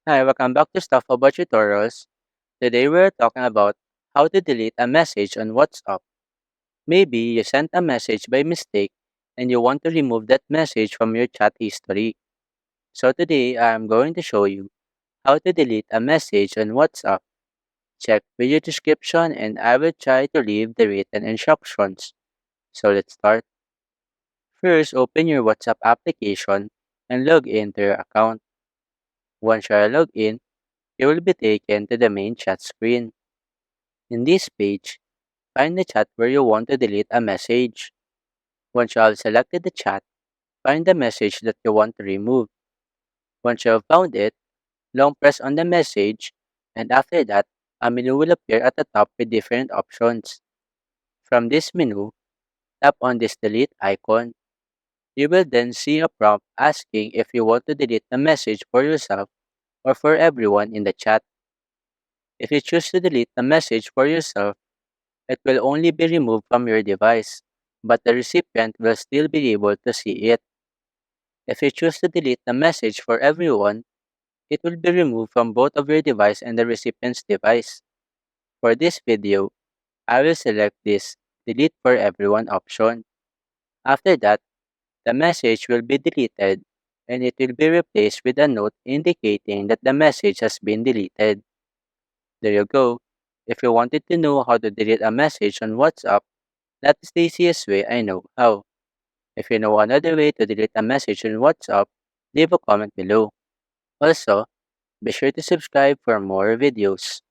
Hi, welcome back to Stuff About Tutorials. Today we're talking about how to delete a message on WhatsApp. Maybe you sent a message by mistake and you want to remove that message from your chat history. So today I'm going to show you how to delete a message on WhatsApp. Check video description and I will try to leave the written instructions. So let's start. First, open your WhatsApp application and log into your account. Once you are logged in, you will be taken to the main chat screen. In this page, find the chat where you want to delete a message. Once you have selected the chat, find the message that you want to remove. Once you have found it, long press on the message, and after that, a menu will appear at the top with different options. From this menu, tap on this delete icon. You will then see a prompt asking if you want to delete the message for yourself or for everyone in the chat. If you choose to delete the message for yourself, it will only be removed from your device, but the recipient will still be able to see it. If you choose to delete the message for everyone, it will be removed from both of your device and the recipient's device. For this video, I will select this delete for everyone option. After that, the message will be deleted and it will be replaced with a note indicating that the message has been deleted. There you go. If you wanted to know how to delete a message on WhatsApp, that is the easiest way I know how. If you know another way to delete a message on WhatsApp, leave a comment below. Also, be sure to subscribe for more videos.